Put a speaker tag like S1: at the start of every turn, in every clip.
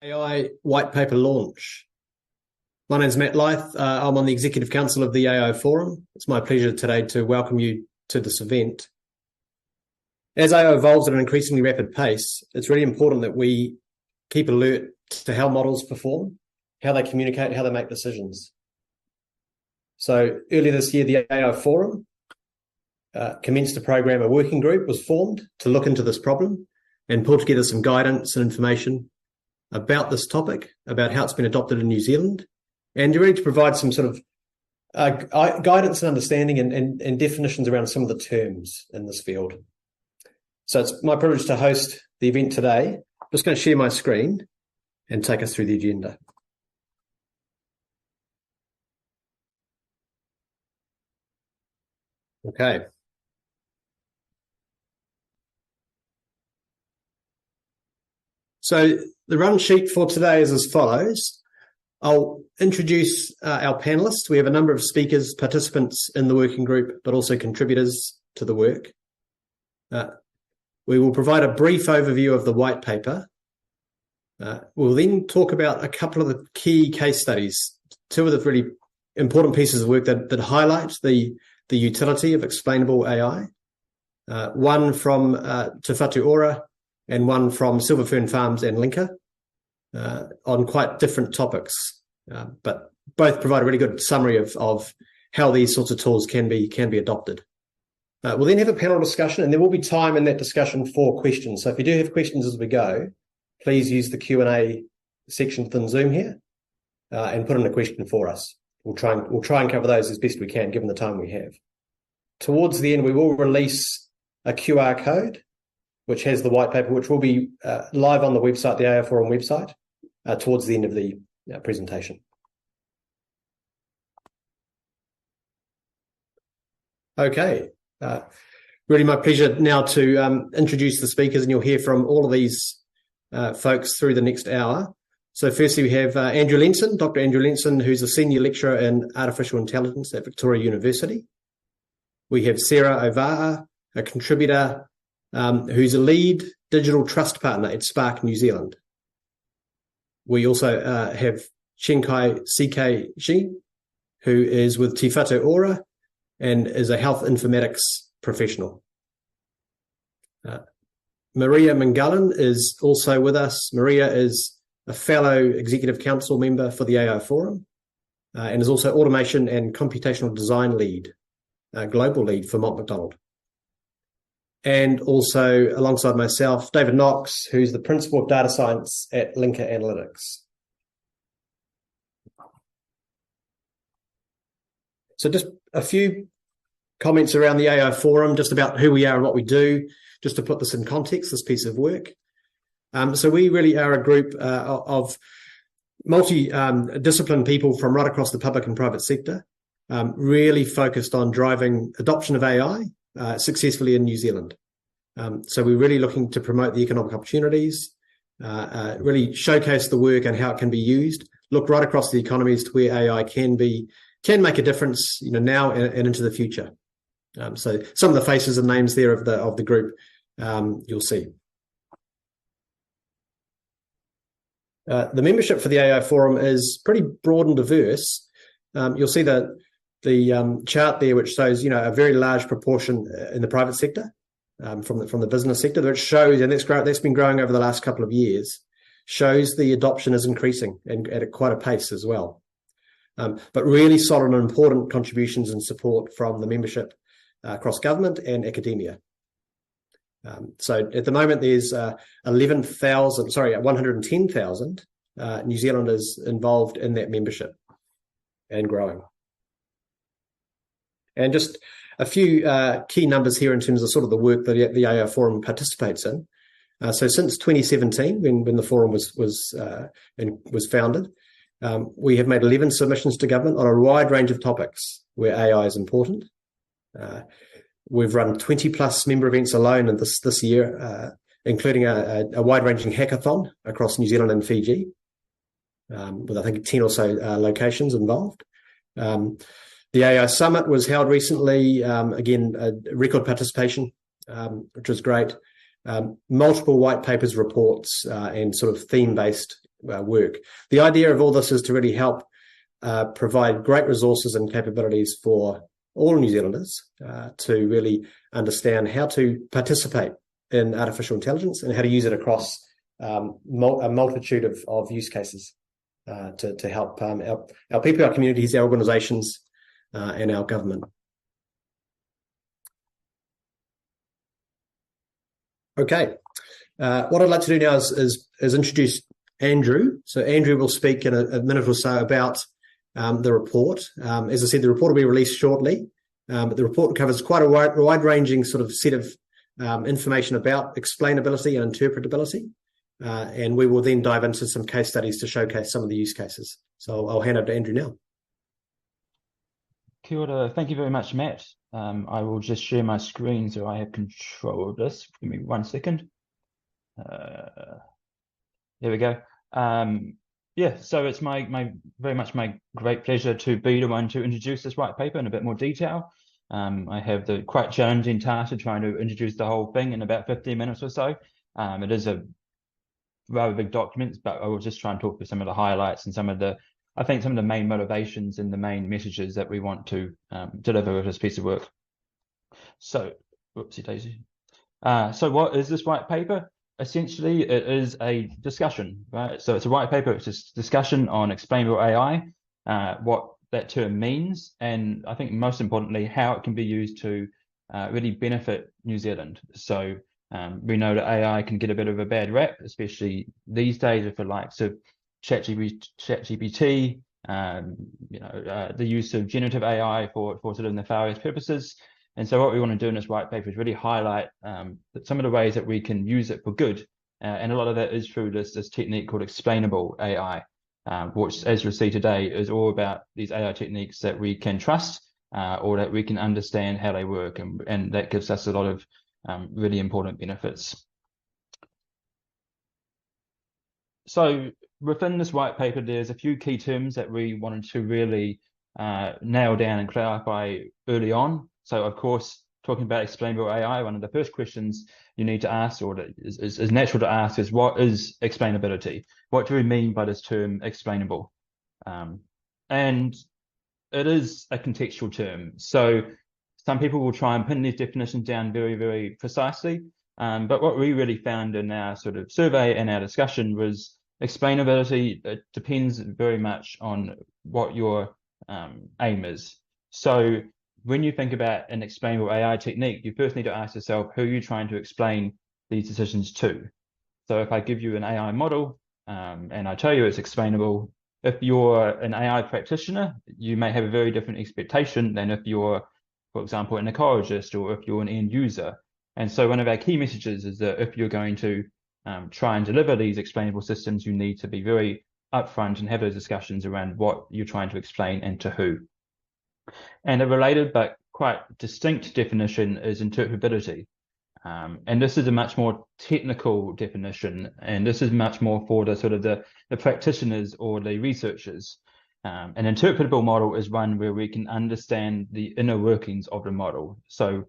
S1: AI white paper launch. My name is Matt Lyth. I'm on the Executive Council of the AI Forum. It's my pleasure today to welcome you to this event. As AI evolves at an increasingly rapid pace, it's really important that we keep alert to how models perform, how they communicate, how they make decisions. So earlier this year, the AI Forum commenced a program. A working group was formed to look into this problem and pull together some guidance and information about this topic, about how it's been adopted in New Zealand, and you're ready to provide some sort of guidance and understanding and definitions around some of the terms in this field. So it's my privilege to host the event today. I'm just going to share my screen and take us through the agenda. Okay. So the run sheet for today is as follows. I'll introduce our panelists. We have a number of speakers, participants in the working group, but also contributors to the work. We will provide a brief overview of the white paper. We'll then talk about a couple of the key case studies, two of the really important pieces of work that highlight the utility of explainable AI. One from Te Whatu and one from Silver Fern Farms and Linka on quite different topics, but both provide a really good summary of how these sorts of tools can be adopted. We'll then have a panel discussion, and there will be time in that discussion for questions. So if you do have questions as we go, please use the Q&A section within Zoom here and put in a question for us. We'll try and cover those as best we can, given the time we have. Towards the end, we will release a QR code, which has the white paper, which will be live on the website, the AI Forum website, towards the end of the presentation. Okay. Really my pleasure now to introduce the speakers, and you'll hear from all of these folks through the next hour. So firstly, we have Andrew Lenson, Dr. Andrew Lenson, who's a senior lecturer in artificial intelligence at Victoria University. We have Sarah Ova'a, a contributor who's a lead digital trust partner at Spark New Zealand. We also have Chenkai CK, who is with Te Whatu and is a health informatics professional. Maria Mangalan is also with us. Maria is a fellow Executive Council member for the AI Forum and is also automation and computational design lead, global lead for Mott MacDonald. And also, alongside myself, David Knox, who's the Principal of Data Science at Linka Analytics. So just a few comments around the AI Forum, just about who we are and what we do, just to put this in context, this piece of work. So we really are a group of multi-discipline people from right across the public and private sector, really focused on driving adoption of AI successfully in New Zealand. So we're really looking to promote the economic opportunities, really showcase the work and how it can be used, look right across the economies to where AI can make a difference, now and into the future. So some of the faces and names there of the group you'll see. The membership for the AI Forum is pretty broad and diverse. You'll see the chart there, which shows a very large proportion in the private sector from the business sector, which shows, and that's been growing over the last couple of years, shows the adoption is increasing and at quite a pace as well. But really solid and important contributions and support from the membership across government and academia. So at the moment, there's 110,000 New Zealanders involved in that membership and growing. And just a few key numbers here in terms of sort of the work that the AI Forum participates in. So since 2017, when the forum was founded, we have made 11 submissions to government on a wide range of topics where AI is important. We've run 20+ member events alone in this year, including a wide-ranging hackathon across New Zealand and Fiji, with I think 10 or so locations involved. The AI Summit was held recently, again, record participation, which was great. Multiple white papers, reports, and sort of theme-based work. The idea of all this is to really help provide great resources and capabilities for all New Zealanders to really understand how to participate in artificial intelligence and how to use it across a multitude of use cases to help our people, our communities, our organisations, and our government. Okay, what I'd like to do now is introduce Andrew. So Andrew will speak in a minute or so about the report. As I said, the report will be released shortly, but the report covers quite a wide-ranging sort of set of information about explainability and interpretability, and we will then dive into some case studies to showcase some of the use cases. So I'll hand over to Andrew now.
S2: Kia ora. Thank you very much, Matt. I will just share my screen so I have control of this. Give me 1 second. There we go. Yeah, so it's very much my great pleasure to be the one to introduce this white paper in a bit more detail. I have the quite challenging task of trying to introduce the whole thing in about 15 minutes or so. It is a rather big document, but I will just try and talk through some of the highlights and some of the main motivations and the main messages that we want to deliver with this piece of work. So, whoopsie daisy. So what is this white paper? Essentially, it is a discussion, right? So it's a white paper, it's a discussion on explainable AI, what that term means, and I think most importantly, how it can be used to really benefit New Zealand. So we know that AI can get a bit of a bad rap, especially these days with the likes of ChatGPT, the use of generative AI for sort of nefarious purposes. And so what we want to do in this white paper is really highlight some of the ways that we can use it for good. And a lot of that is through this technique called explainable AI, which, as you'll see today, is all about these AI techniques that we can trust or that we can understand how they work. And that gives us a lot of really important benefits. So within this white paper, there's a few key terms that we wanted to really nail down and clarify early on. So, of course, talking about explainable AI, one of the first questions you need to ask, or that is natural to ask, is what is explainability? What do we mean by this term explainable? And it is a contextual term. So some people will try and pin these definitions down very, very precisely. But what we really found in our sort of survey and our discussion was explainability, it depends very much on what your aim is. So when you think about an explainable AI technique, you first need to ask yourself, who are you trying to explain these decisions to? So if I give you an AI model and I tell you it's explainable, if you're an AI practitioner, you may have a very different expectation than if you're, for example, an ecologist or if you're an end user. And so one of our key messages is that if you're going to try and deliver these explainable systems, you need to be very upfront and have those discussions around what you're trying to explain and to who. And a related but quite distinct definition is interpretability. And this is a much more technical definition, and this is much more for the sort of the practitioners or the researchers. An interpretable model is one where we can understand the inner workings of the model. So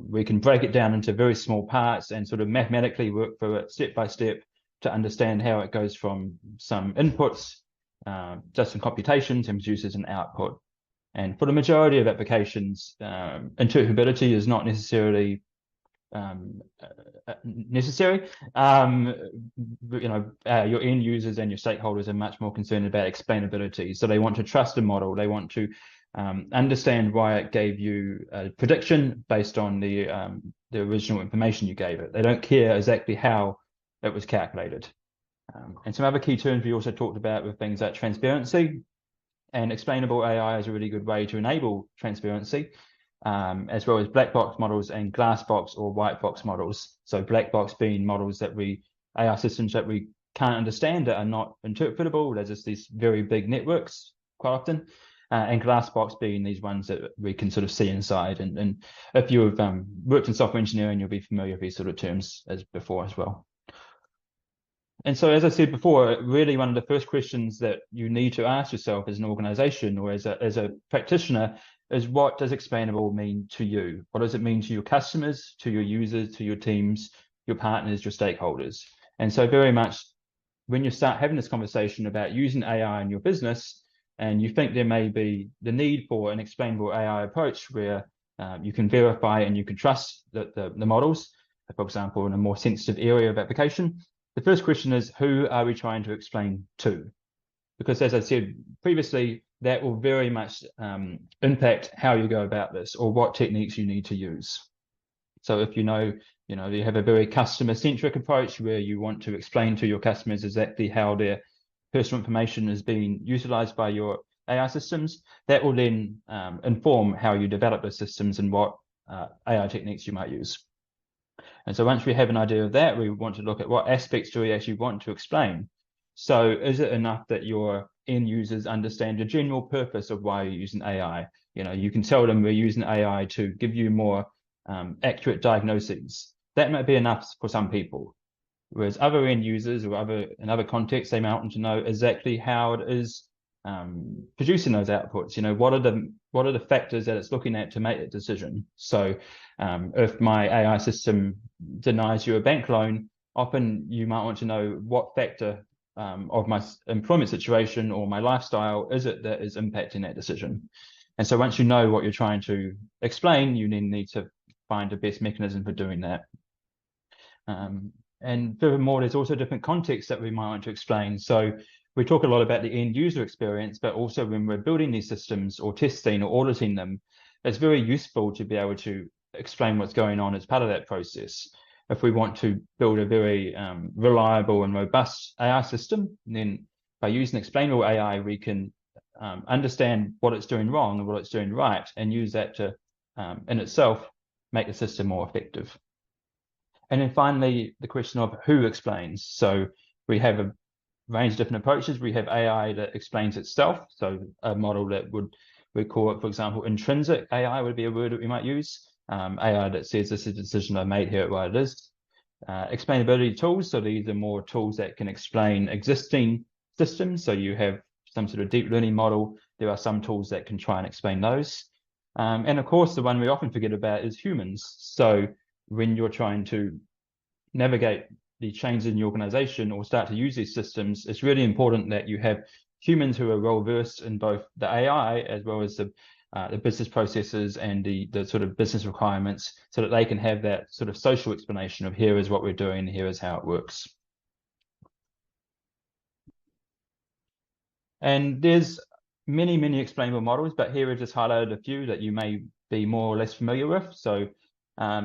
S2: we can break it down into very small parts and sort of mathematically work through it step by step to understand how it goes from some inputs, just some computations, and produces an output. And for the majority of applications, interpretability is not necessarily necessary. Your end users and your stakeholders are much more concerned about explainability. So they want to trust the model. They want to understand why it gave you a prediction based on the original information you gave it. They don't care exactly how it was calculated. And some other key terms we also talked about were things like transparency. And explainable AI is a really good way to enable transparency, as well as black box models and glass box or white box models. So black box being models that AI systems that we can't understand, that are not interpretable. They're just these very big networks quite often. And glass box being these ones that we can sort of see inside. And if you've worked in software engineering, you'll be familiar with these sort of terms as before as well. And so, as I said before, really one of the first questions that you need to ask yourself as an organization or as a practitioner is, what does explainable mean to you? What does it mean to your customers, to your users, to your teams, your partners, your stakeholders? And so very much when you start having this conversation about using AI in your business, and you think there may be the need for an explainable AI approach where you can verify and you can trust the models, for example, in a more sensitive area of application, the first question is, who are we trying to explain to? Because as I said previously, that will very much impact how you go about this or what techniques you need to use. So if you have a very customer-centric approach where you want to explain to your customers exactly how their personal information is being utilized by your AI systems, that will then inform how you develop those systems and what AI techniques you might use. And so once we have an idea of that, we want to look at what aspects do we actually want to explain. So is it enough that your end users understand the general purpose of why you're using AI? You can tell them we're using AI to give you more accurate diagnoses. That might be enough for some people. Whereas other end users or in other contexts, they might want to know exactly how it is producing those outputs. What are the factors that it's looking at to make a decision? So if my AI system denies you a bank loan, often you might want to know what factor of my employment situation or my lifestyle is it that is impacting that decision. And so once you know what you're trying to explain, you then need to find the best mechanism for doing that. And furthermore, there's also different contexts that we might want to explain. So we talk a lot about the end user experience, but also when we're building these systems or testing or auditing them, it's very useful to be able to explain what's going on as part of that process. If we want to build a very reliable and robust AI system, then by using explainable AI, we can understand what it's doing wrong and what it's doing right, and use that to, in itself, make the system more effective. And then finally, the question of who explains. So we have a range of different approaches. We have AI that explains itself. So a model that we call it, for example, intrinsic AI would be a word that we might use. AI that says this is a decision I made, here what it is. Explainability tools. So these are more tools that can explain existing systems. So you have some sort of deep learning model. There are some tools that can try and explain those. And of course, the one we often forget about is humans. So when you're trying to navigate the changes in your organization or start to use these systems, it's really important that you have humans who are well versed in both the AI as well as the business processes and the sort of business requirements, so that they can have that sort of social explanation of here is what we're doing, here is how it works. And there's many, many explainable models, but here I've just highlighted a few that you may be more or less familiar with. So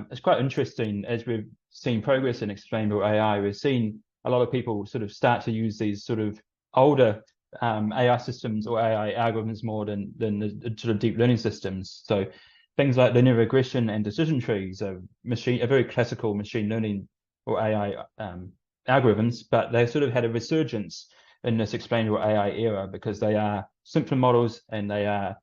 S2: it's quite interesting, as we've seen progress in explainable AI, we've seen a lot of people sort of start to use these sort of older AI systems or AI algorithms more than the sort of deep learning systems. So things like linear regression and decision trees are very classical machine learning or AI algorithms, but they sort of had a resurgence in this explainable AI era because they are simpler models and they are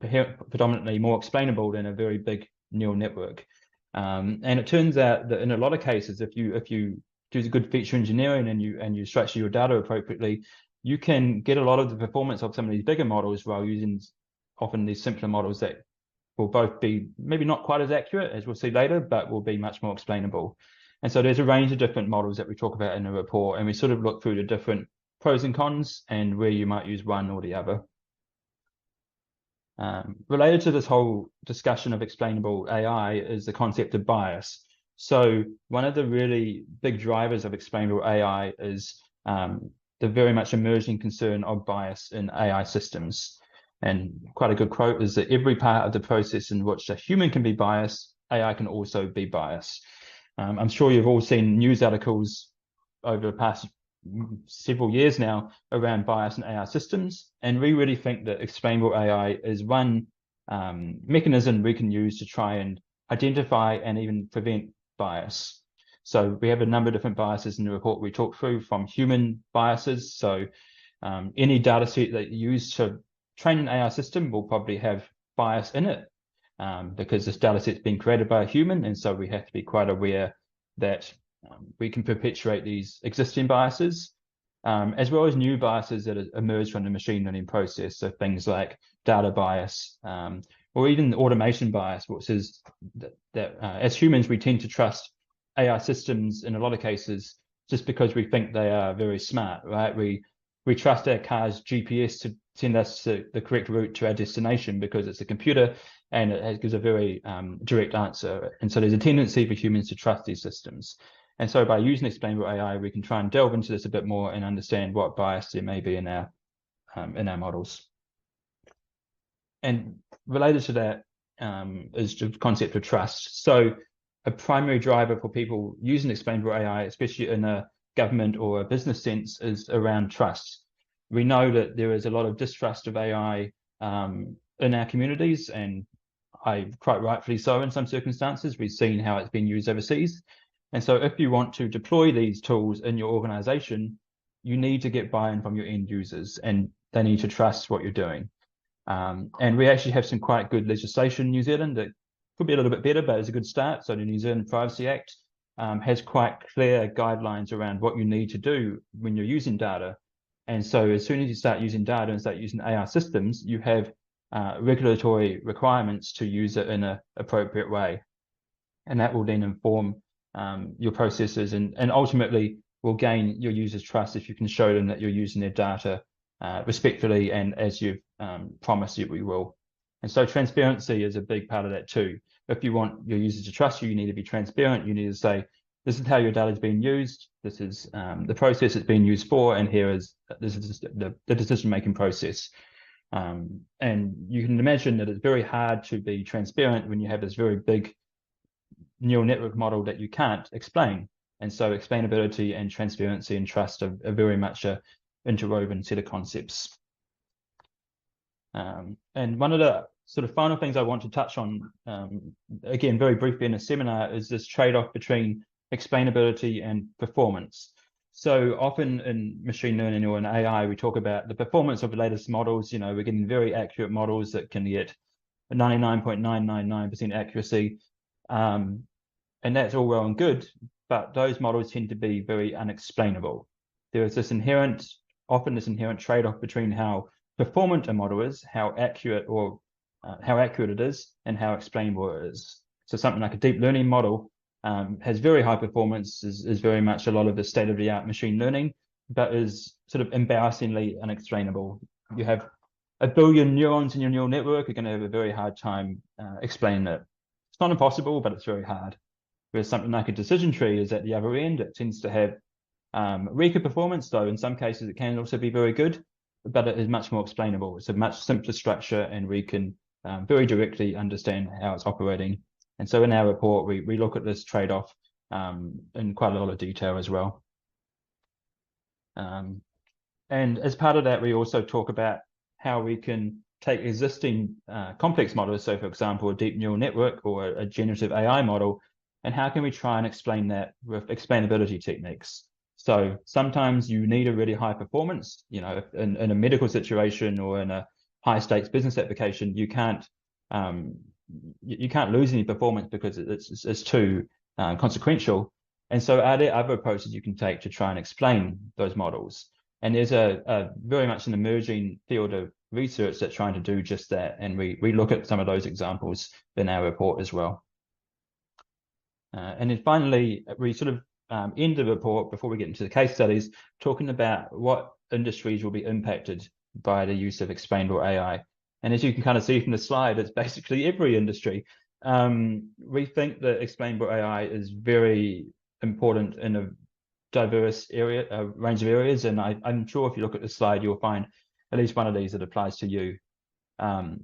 S2: predominantly more explainable than a very big neural network. And it turns out that in a lot of cases, if you do good feature engineering and you structure your data appropriately, you can get a lot of the performance of some of these bigger models while using often these simpler models that will both be maybe not quite as accurate, as we'll see later, but will be much more explainable. And so there's a range of different models that we talk about in the report, and we sort of look through the different pros and cons and where you might use one or the other. Related to this whole discussion of explainable AI is the concept of bias. So one of the really big drivers of explainable AI is the very much emerging concern of bias in AI systems. And quite a good quote is that every part of the process in which a human can be biased, AI can also be biased. I'm sure you've all seen news articles over the past several years now around bias in AI systems. And we really think that explainable AI is one mechanism we can use to try and identify and even prevent bias. So we have a number of different biases in the report we talked through, from human biases. So any data set that you use to train an AI system will probably have bias in it because this data set's been created by a human. And so we have to be quite aware that we can perpetuate these existing biases, as well as new biases that emerge from the machine learning process. So things like data bias, or even automation bias, which is that as humans, we tend to trust AI systems in a lot of cases just because we think they are very smart, right? We trust our car's GPS to send us the correct route to our destination because it's a computer and it gives a very direct answer. And so there's a tendency for humans to trust these systems. And so by using explainable AI, we can try and delve into this a bit more and understand what bias there may be in our models. And related to that is the concept of trust. So a primary driver for people using explainable AI, especially in a government or a business sense, is around trust. We know that there is a lot of distrust of AI in our communities, and quite rightfully so in some circumstances. We've seen how it's been used overseas. And so if you want to deploy these tools in your organization, you need to get buy-in from your end users, and they need to trust what you're doing. And we actually have some quite good legislation in New Zealand that could be a little bit better, but it's a good start. So the New Zealand Privacy Act has quite clear guidelines around what you need to do when you're using data. And so as soon as you start using data and start using AI systems, you have regulatory requirements to use it in an appropriate way. And that will then inform your processes and ultimately will gain your users' trust if you can show them that you're using their data respectfully and as you've promised you we will. And so transparency is a big part of that too. If you want your users to trust you, you need to be transparent. You need to say, this is how your data is being used. This is the process it's being used for, and this is the decision-making process. And you can imagine that it's very hard to be transparent when you have this very big neural network model that you can't explain. And so explainability and transparency and trust are very much a interwoven set of concepts. And one of the sort of final things I want to touch on, again, very briefly in a seminar, is this trade-off between explainability and performance. So often in machine learning or in AI, we talk about the performance of the latest models. You know, we're getting very accurate models that can get 99.999% accuracy. And that's all well and good, but those models tend to be very unexplainable. There is this often this inherent trade-off between how performant a model is, how accurate it is, and how explainable it is. So something like a deep learning model has very high performance, is very much a lot of the state-of-the-art machine learning, but is sort of embarrassingly unexplainable. You have a billion neurons in your neural network, you're going to have a very hard time explaining it. It's not impossible, but it's very hard. Whereas something like a decision tree is at the other end. It tends to have weaker performance, though in some cases it can also be very good, but it is much more explainable. It's a much simpler structure, and we can very directly understand how it's operating. And so in our report, we look at this trade-off in quite a lot of detail as well. And as part of that, we also talk about how we can take existing complex models, so for example, a deep neural network or a generative AI model, and how can we try and explain that with explainability techniques. So sometimes you need a really high performance, you know, in a medical situation or in a high stakes business application, you can't lose any performance because it's too consequential. And so are there other approaches you can take to try and explain those models? And there's a very much an emerging field of research that's trying to do just that. And we look at some of those examples in our report as well. And then finally, we sort of end the report before we get into the case studies, talking about what industries will be impacted by the use of explainable AI. And as you can kind of see from the slide, it's basically every industry. We think that explainable AI is very important in a diverse range of areas. And I'm sure if you look at the slide, you'll find at least one of these that applies to you. And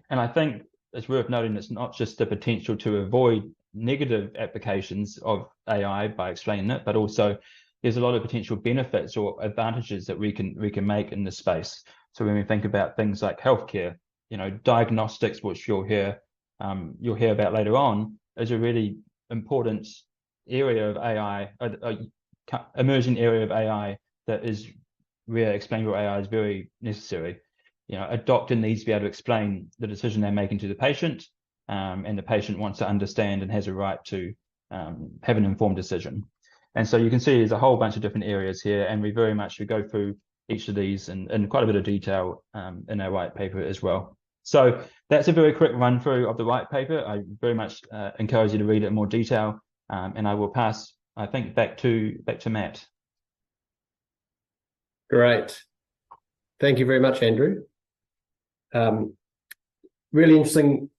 S2: I think it's worth noting it's not just the potential to avoid negative applications of AI by explaining it, but also there's a lot of potential benefits or advantages that we can make in this space. So when we think about things like healthcare, you know, diagnostics, which you'll hear about later on, is a really important area of AI, emerging area of AI that is where explainable AI is very necessary. You know, a doctor needs to be able to explain the decision they're making to the patient, and the patient wants to understand and has a right to have an informed decision. And so you can see there's a whole bunch of different areas here, and we very much go through each of these in quite a bit of detail in our white paper as well. So that's a very quick run through of the white paper. I very much encourage you to read it in more detail, and I will pass I think back to Matt.
S1: Great. Thank you very much, Andrew. Really interesting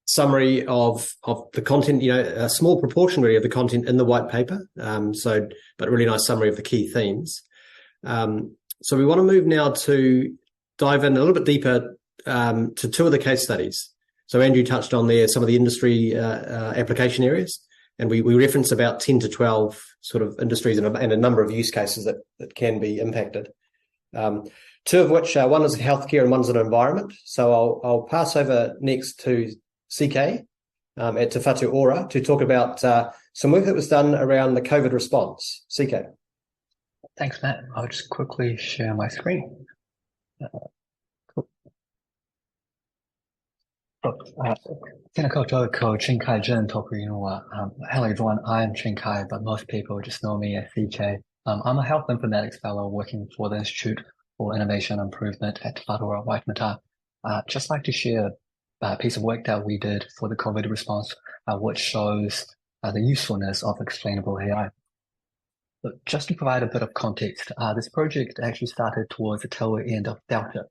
S1: summary of the content, a small proportion really of the content in the white paper. But really nice summary of the key themes. So we want to move now to dive in a little bit deeper to two of the case studies. So Andrew touched on there some of the industry application areas, and we reference about 10 to 12 sort of industries and a number of use cases that can be impacted. Two of which, one is healthcare and one's an environment. So I'll pass over next to CK at Te Whatu Ora to talk about some work that was done around the COVID response. CK.
S3: Thanks, Matt. I'll just quickly share my screen. Tēnā koutou ko Chin Kai Jin tōku ingoa. Hello everyone, I'm Chin Kai, but most people just know me as CK. I'm a health informatics fellow working for the Institute for Innovation and Improvement at Te Whatu Waimata. Just like to share a piece of work that we did for the COVID response, which shows the usefulness of explainable AI. But just to provide a bit of context, this project actually started towards the tail end of Delta.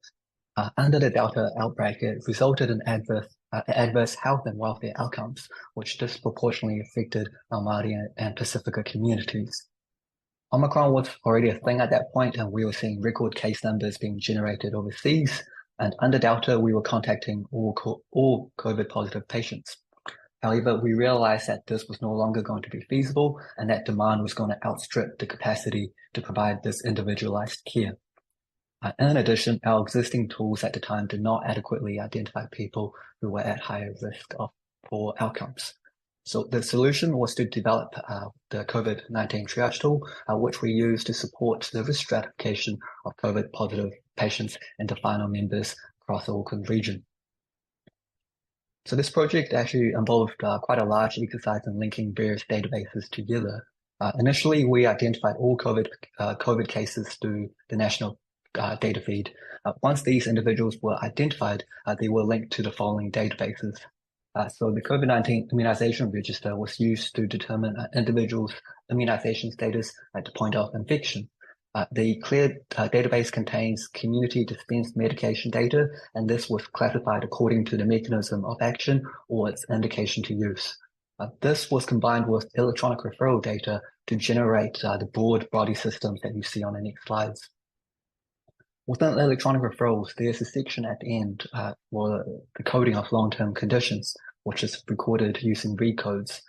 S3: Under the Delta outbreak, it resulted in adverse health and welfare outcomes, which disproportionately affected our Māori and Pacifica communities. Omicron was already a thing at that point, and we were seeing record case numbers being generated overseas. And under Delta, we were contacting all COVID positive patients. However, we realized that this was no longer going to be feasible and that demand was going to outstrip the capacity to provide this individualized care. In addition, our existing tools at the time did not adequately identify people who were at higher risk of poor outcomes. So the solution was to develop the COVID-19 triage tool, which we use to support the risk stratification of COVID positive patients into final members across the Auckland region. So this project actually involved quite a large exercise in linking various databases together. Initially, we identified all COVID cases through the national data feed. Once these individuals were identified, they were linked to the following databases. So the COVID-19 immunization register was used to determine individuals' immunization status at the point of infection. The CLEAR database contains community dispensed medication data, and this was classified according to the mechanism of action or its indication to use. This was combined with electronic referral data to generate the broad body systems that you see on the next slides. Within electronic referrals, there's a section at the end for the coding of long-term conditions, which is recorded using read codes.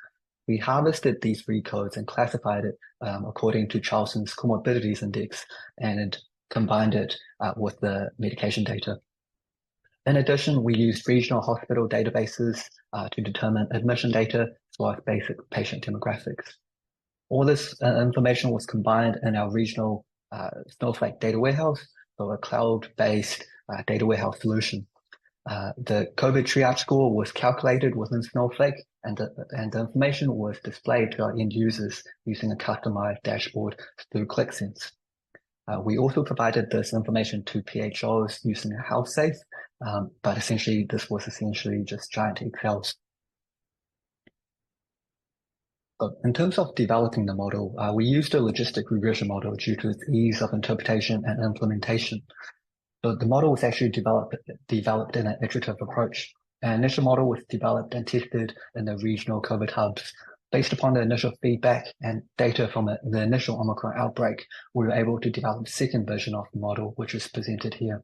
S3: We harvested these read codes and classified it according to Charleston's comorbidities index and combined it with the medication data. In addition, we used regional hospital databases to determine admission data as well as basic patient demographics. All this information was combined in our regional Snowflake data warehouse, so a cloud-based data warehouse solution. The COVID triage score was calculated within Snowflake, and the information was displayed to our end users using a customized dashboard through ClickSense. We also provided this information to PHOs using a HealthSafe, but essentially this was just giant Excels. In terms of developing the model, we used a logistic regression model due to its ease of interpretation and implementation. So the model was actually developed in an iterative approach. An initial model was developed and tested in the regional COVID hubs. Based upon the initial feedback and data from the initial Omicron outbreak, we were able to develop a second version of the model, which is presented here.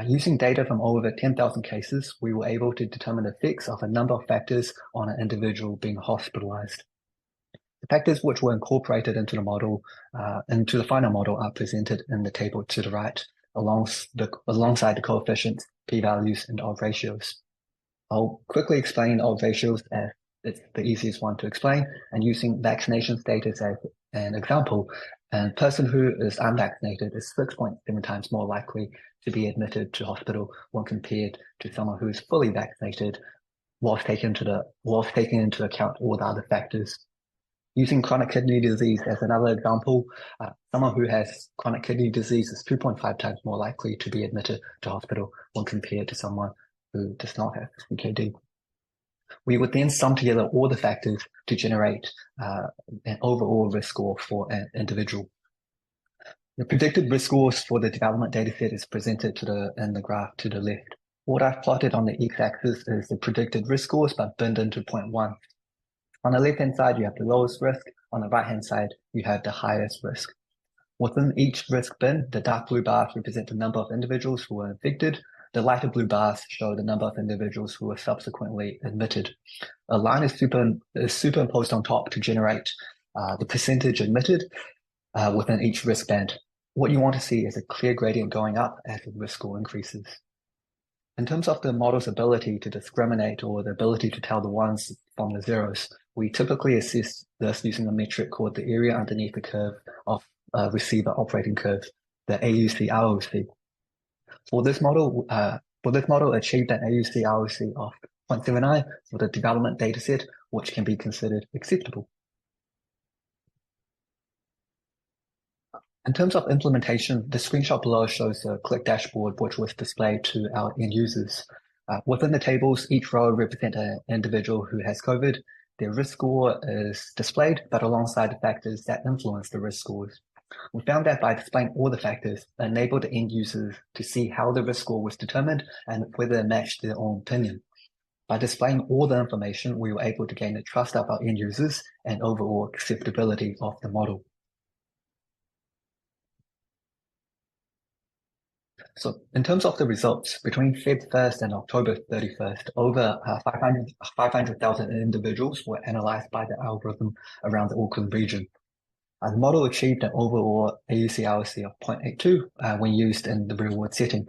S3: Using data from over 10,000 cases, we were able to determine the effects of a number of factors on an individual being hospitalized. The factors which were incorporated into the model, into the final model, are presented in the table to the right, alongside the coefficients, p-values, and odds ratios. I'll quickly explain odds ratios as it's the easiest one to explain, and using vaccination status as an example, a person who is unvaccinated is 6.7 times more likely to be admitted to hospital when compared to someone who is fully vaccinated, whilst taking into account all the other factors. Using chronic kidney disease as another example, someone who has chronic kidney disease is 2.5 times more likely to be admitted to hospital when compared to someone who does not have CKD. We would then sum together all the factors to generate an overall risk score for an individual. The predicted risk scores for the development dataset is presented in the graph to the left. What I've plotted on the x-axis is the predicted risk scores, but binned into 0.1. On the left-hand side, you have the lowest risk. On the right-hand side, you have the highest risk. Within each risk bin, the dark blue bars represent the number of individuals who were infected. The lighter blue bars show the number of individuals who were subsequently admitted. A line is superimposed on top to generate the percentage admitted within each risk band. What you want to see is a clear gradient going up as the risk score increases. In terms of the model's ability to discriminate or the ability to tell the ones from the zeros, we typically assess this using a metric called the area underneath the curve of receiver operating curve, the AUC-ROC. For this model, achieved an AUC-ROC of 0.79 for the development dataset, which can be considered acceptable. In terms of implementation, the screenshot below shows a click dashboard which was displayed to our end users. Within the tables, each row represents an individual who has COVID. Their risk score is displayed, but alongside the factors that influence the risk scores. We found that by displaying all the factors, it enabled the end users to see how the risk score was determined and whether it matched their own opinion. By displaying all the information, we were able to gain the trust of our end users and overall acceptability of the model. So in terms of the results, between Feb 1st and October 31st, over 500,000 individuals were analyzed by the algorithm around the Auckland region. The model achieved an overall AUC-ROC of 0.82 when used in the real-world setting,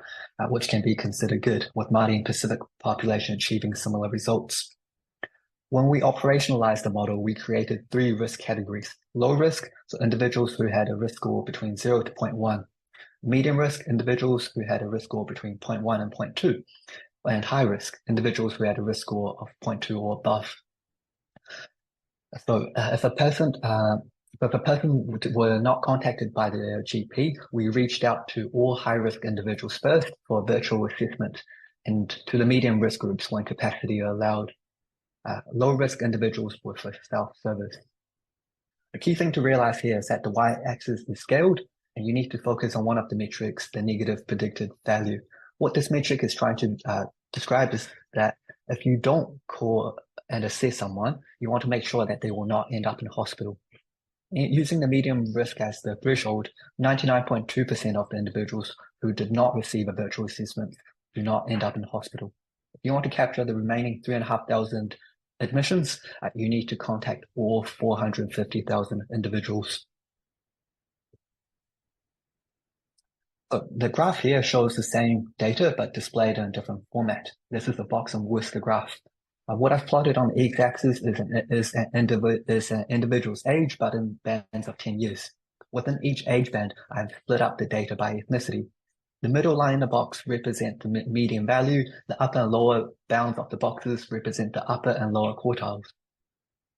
S3: which can be considered good, with Māori and Pacific population achieving similar results. When we operationalized the model, we created 3 risk categories. Low risk, so individuals who had a risk score between 0 to 0.1. Medium risk, individuals who had a risk score between 0.1 and 0.2. And high risk, individuals who had a risk score of 0.2 or above. So if a person were not contacted by their GP, we reached out to all high-risk individuals first for virtual assessment and to the medium risk groups when capacity allowed. Low-risk individuals were for self-service. The key thing to realize here is that the y-axis is scaled, and you need to focus on one of the metrics, the negative predicted value. What this metric is trying to describe is that if you don't call and assess someone, you want to make sure that they will not end up in hospital. Using the medium risk as the threshold, 99.2% of the individuals who did not receive a virtual assessment do not end up in hospital. If you want to capture the remaining 3,500 admissions, you need to contact all 450,000 individuals. So the graph here shows the same data, but displayed in a different format. This is a box and whisker graph. What I've plotted on the x-axis is an individual's age, but in bands of 10 years. Within each age band, I've split up the data by ethnicity. The middle line in the box represents the median value. The upper and lower bounds of the boxes represent the upper and lower quartiles.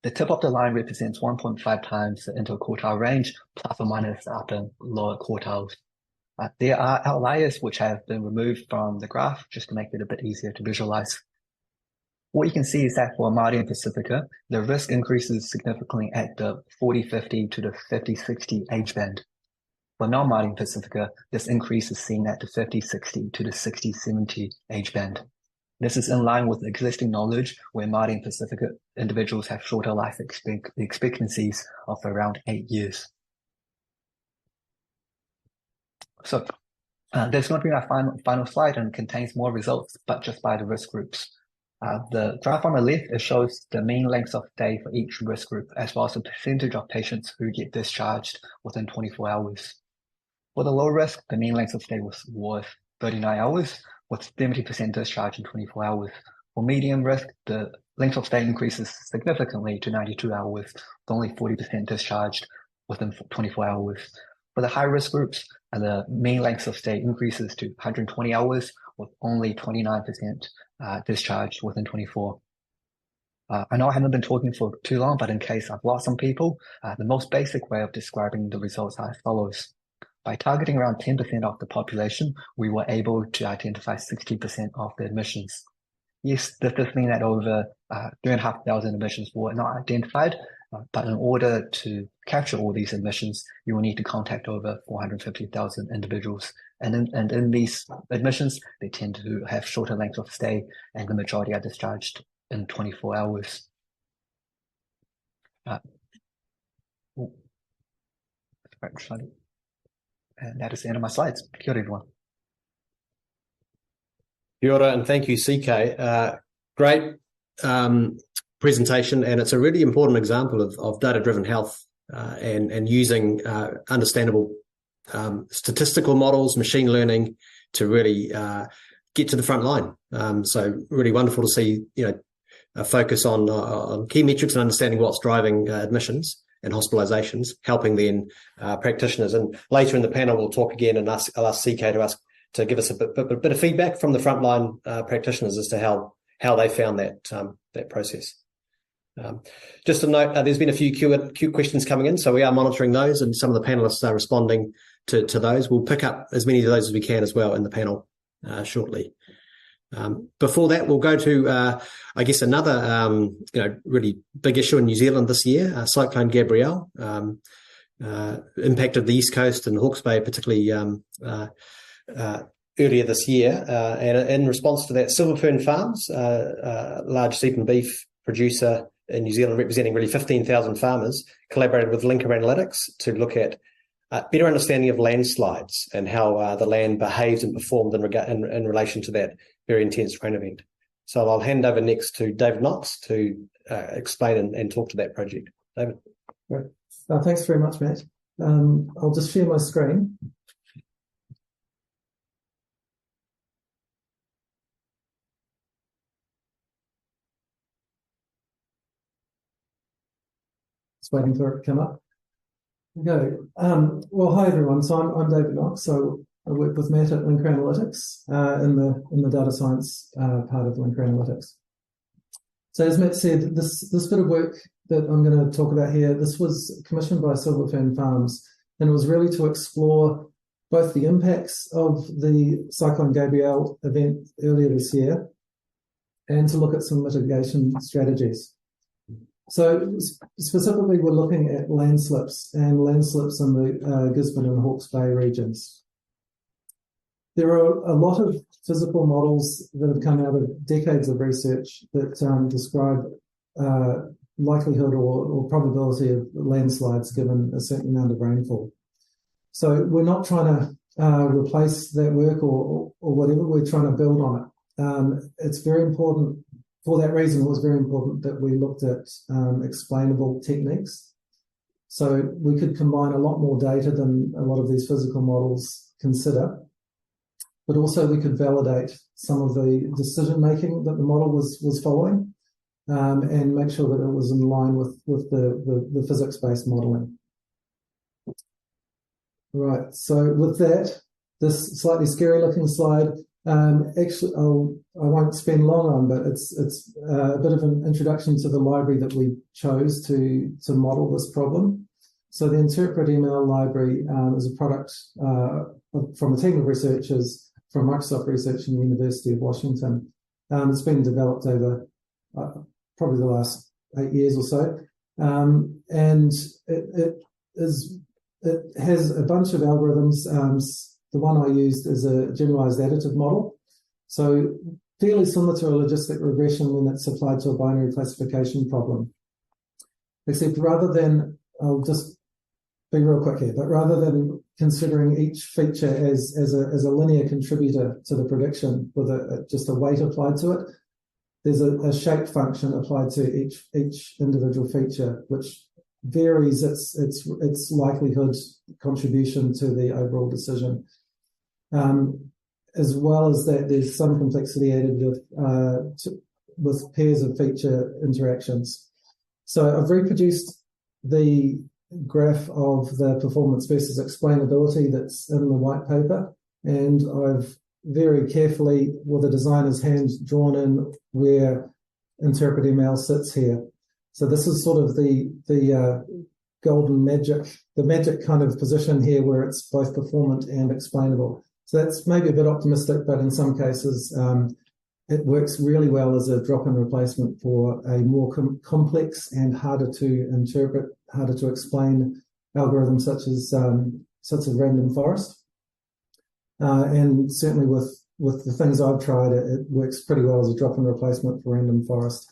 S3: The tip of the line represents 1.5 times the interquartile range, plus or minus the upper and lower quartiles. There are outliers which have been removed from the graph just to make it a bit easier to visualize. What you can see is that for Māori and Pacifica, the risk increases significantly at the 40-50 to the 50-60 age band. For non-Māori and Pacifica, this increase is seen at the 50-60 to the 60-70 age band. This is in line with existing knowledge where Māori and Pacifica individuals have shorter life expectancies of around 8 years. So there's going to be our final slide and contains more results, but just by the risk groups. The graph on the left, it shows the mean length of stay for each risk group, as well as the percentage of patients who get discharged within 24 hours. For the low risk, the mean length of stay was 39 hours, with 70% discharge in 24 hours. For medium risk, the length of stay increases significantly to 92 hours, with only 40% discharged within 24 hours. For the high risk groups, the mean length of stay increases to 120 hours, with only 29% discharged within 24. I know I haven't been talking for too long, but in case I've lost some people, the most basic way of describing the results are as follows. By targeting around 10% of the population, we were able to identify 60% of the admissions. yes, does this mean that over 3,500 emissions were not identified? But in order to capture all these emissions, you will need to contact over 450,000 individuals. And in these admissions, they tend to have shorter lengths of stay, and the majority are discharged in 24 hours. And that is the end of my slides. Kia ora, everyone.
S1: Kia ora, and thank you, CK. Great presentation, and it's a really important example of data-driven health and using understandable statistical models, machine learning to really get to the front line. So really wonderful to see, a focus on key metrics and understanding what's driving admissions and hospitalizations, helping then practitioners. And later in the panel, we'll talk again, and I'll ask CK to give us a bit of feedback from the frontline practitioners as to how they found that process. Just a note, there's been a few Q questions coming in, so we are monitoring those, and some of the panelists are responding to those. We'll pick up as many of those as we can as well in the panel shortly. Before that, we'll go to, I guess, another really big issue in New Zealand this year. Cyclone Gabrielle impacted the East Coast and Hawke's Bay, particularly earlier this year. And in response to that, Silver Fern Farms, a large sheep and beef producer in New Zealand representing really 15,000 farmers, collaborated with Linker Analytics to look at better understanding of landslides and how the land behaved and performed in relation to that very intense rain event. So I'll hand over next to David Knox to explain and talk to that project. David.
S4: Right. Thanks very much, Matt. I'll just share my screen. Just waiting for it to come up. Okay. Well, hi everyone. So I'm David Knox. So I work with Matt at Linker Analytics in the data science part of Linker Analytics. So as Matt said, this bit of work that I'm going to talk about here, this was commissioned by Silver Fern Farms, and it was really to explore both the impacts of the Cyclone Gabrielle event earlier this year and to look at some mitigation strategies. So specifically, we're looking at landslips in the Gisborne and Hawke's Bay regions. There are a lot of physical models that have come out of decades of research that describe likelihood or probability of landslides given a certain amount of rainfall. So we're not trying to replace that work or whatever, we're trying to build on it. It's very important. For that reason, it was very important that we looked at explainable techniques. So we could combine a lot more data than a lot of these physical models consider, but also we could validate some of the decision-making that the model was following and make sure that it was in line with the physics-based modeling. Right, so with that, this slightly scary-looking slide, actually, I won't spend long on, but it's a bit of an introduction to the library that we chose to model this problem. So the interpretable library is a product from a team of researchers from Microsoft Research and the University of Washington. It's been developed over probably the last 8 years or so, and it has a bunch of algorithms. The one I used is a generalized additive model. So fairly similar to a logistic regression when it's applied to a binary classification problem. Except rather than, I'll just be real quick here, but rather than considering each feature as a linear contributor to the prediction with just a weight applied to it, there's a shape function applied to each individual feature, which varies its likelihood contribution to the overall decision. As well as that, there's some complexity added with pairs of feature interactions. So I've reproduced the graph of the performance versus explainability that's in the white paper, and I've very carefully, with the designer's hand, drawn in where interpretable sits here. So this is sort of the golden magic, the magic kind of position here where it's both performant and explainable. So that's maybe a bit optimistic, but in some cases it works really well as a drop-in replacement for a more complex and harder to interpret, harder to explain algorithms such as random forest. And certainly with the things I've tried, it works pretty well as a drop-in replacement for random forest,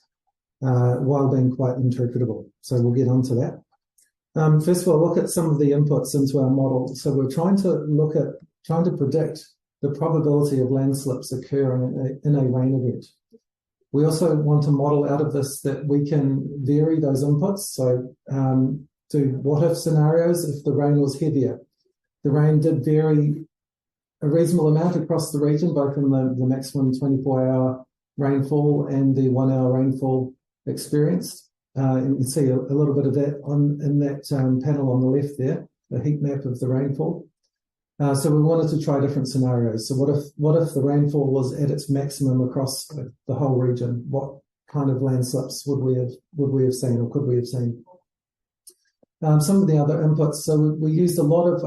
S4: while being quite interpretable. So we'll get onto that. First of all, look at some of the inputs into our model. So we're trying to predict the probability of landslips occurring in a rain event. We also want to model out of this that we can vary those inputs. So do what-if scenarios if the rain was heavier. The rain did vary a reasonable amount across the region, both in the maximum 24-hour rainfall and the 1-hour rainfall experienced. And you can see a little bit of that in that panel on the left there, the heat map of the rainfall. So we wanted to try different scenarios. So what if the rainfall was at its maximum across the whole region? What kind of landslips would we have seen, or could we have seen? Some of the other inputs. So we used a lot of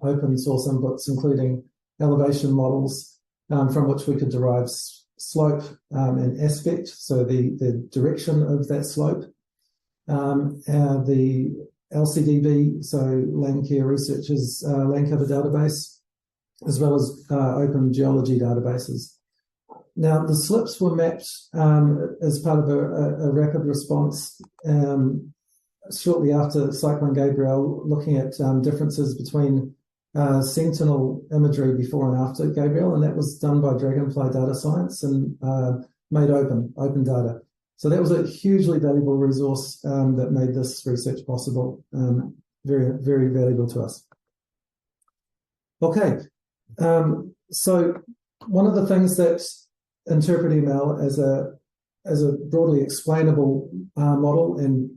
S4: open source inputs, including elevation models from which we could derive slope and aspect, so the direction of that slope. The LCDB, so Landcare Research's land cover database, as well as open geology databases. Now, the slips were mapped as part of a rapid response shortly after Cyclone Gabrielle, looking at differences between sentinel imagery before and after Gabrielle, and that was done by Dragonfly Data Science and made open data. So that was a hugely valuable resource that made this research possible. Very, very valuable to us. Okay, so one of the things that interpretable as a broadly explainable model and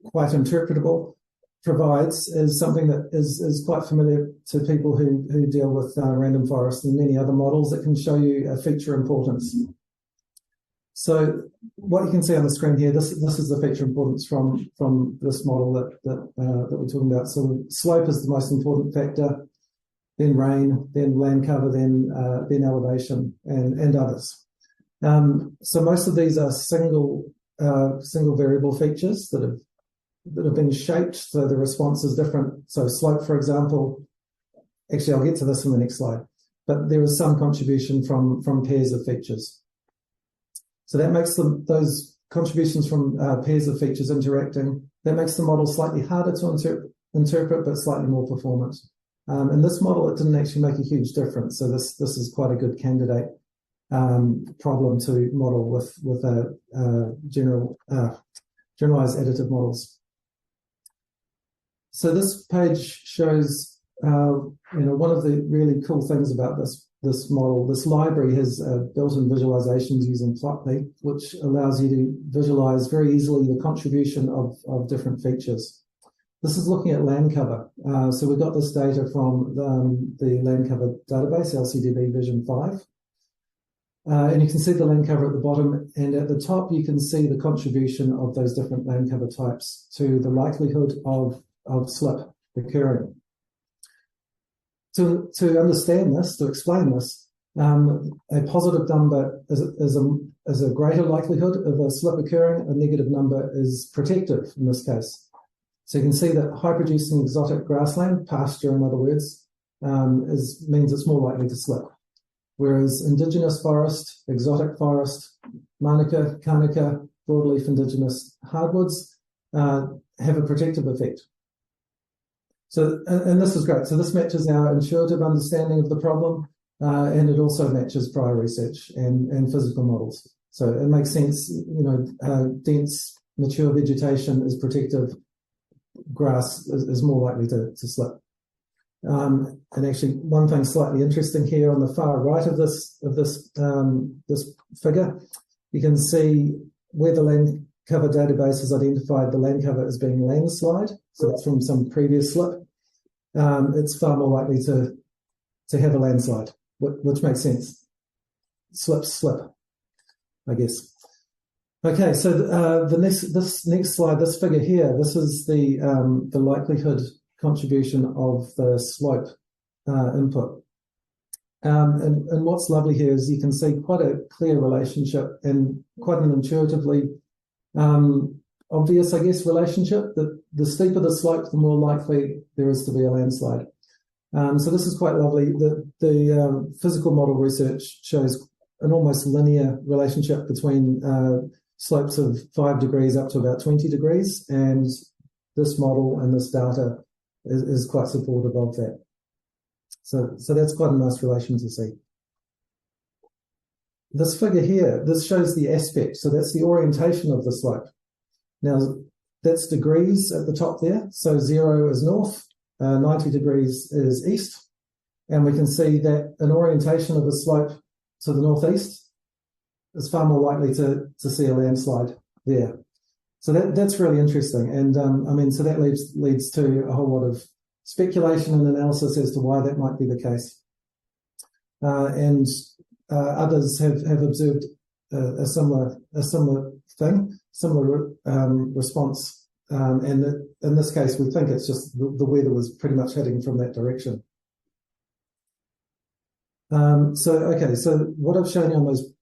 S4: quite interpretable provides is something that is quite familiar to people who deal with random forest and many other models that can show you a feature importance. So what you can see on the screen here, this is the feature importance from this model that we're talking about. So slope is the most important factor, then rain, then land cover, then elevation, and others. So most of these are single variable features that have been shaped so the response is different. So slope, for example, actually I'll get to this in the next slide, but there is some contribution from pairs of features. So that makes those contributions from pairs of features interacting, that makes the model slightly harder to interpret, but slightly more performant. In this model, it didn't actually make a huge difference. So this is quite a good candidate problem to model with generalized additive models. So this page shows, one of the really cool things about this model. This library has built-in visualizations using Plotly, which allows you to visualize very easily the contribution of different features. This is looking at land cover. So we got this data from the land cover database, LCDB Vision 5. And you can see the land cover at the bottom, and at the top you can see the contribution of those different land cover types to the likelihood of slip occurring. To understand this, to explain this, a positive number is a greater likelihood of a slip occurring. A negative number is protective in this case. So you can see that high-producing exotic grassland, pasture in other words, means it's more likely to slip. Whereas indigenous forest, exotic forest, manuka, kanuka, broadleaf indigenous hardwoods have a protective effect. So, and this is great. So this matches our intuitive understanding of the problem, and it also matches prior research and physical models. So it makes sense, dense, mature vegetation is protective. Grass is more likely to slip. And actually, one thing slightly interesting here on the far right of this figure, you can see where the land cover database has identified the land cover as being landslide. So it's from some previous slip. It's far more likely to have a landslide, which makes sense. Slip, I guess. Okay, so this next slide, this figure here, this is the likelihood contribution of the slope input. And what's lovely here is you can see quite a clear relationship and quite an intuitively obvious, I guess, relationship that the steeper the slope, the more likely there is to be a landslide. So this is quite lovely. The physical model research shows an almost linear relationship between slopes of 5 degrees up to about 20 degrees, and this model and this data is quite supportive of that. So that's quite a nice relation to see. This figure here, this shows the aspect. So that's the orientation of the slope. Now, that's degrees at the top there. So 0 is north, 90 degrees is east. And we can see that an orientation of the slope to the northeast is far more likely to see a landslide there. So that's really interesting. And so that leads to a whole lot of speculation and analysis as to why that might be the case. Others have observed a similar thing, similar response. And in this case, we think it's just the weather was pretty much heading from that direction. So what I've shown you on those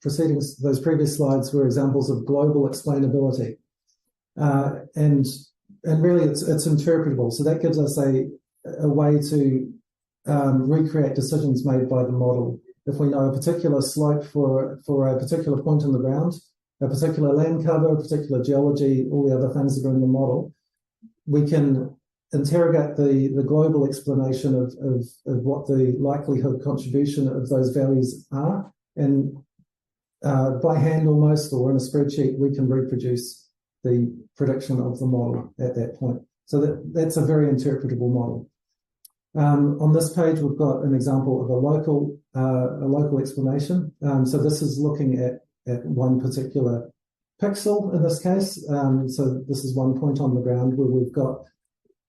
S4: previous slides were examples of global explainability. And really it's interpretable. So that gives us a way to recreate decisions made by the model. If we know a particular slope for a particular point in the ground, a particular land cover, a particular geology, all the other things that are in the model, we can interrogate the global explanation of what the likelihood contribution of those values are. And by hand almost, or in a spreadsheet, we can reproduce the prediction of the model at that point. So that's a very interpretable model. On this page, we've got an example of a local explanation. So this is looking at one particular pixel in this case. So this is one point on the ground where we've got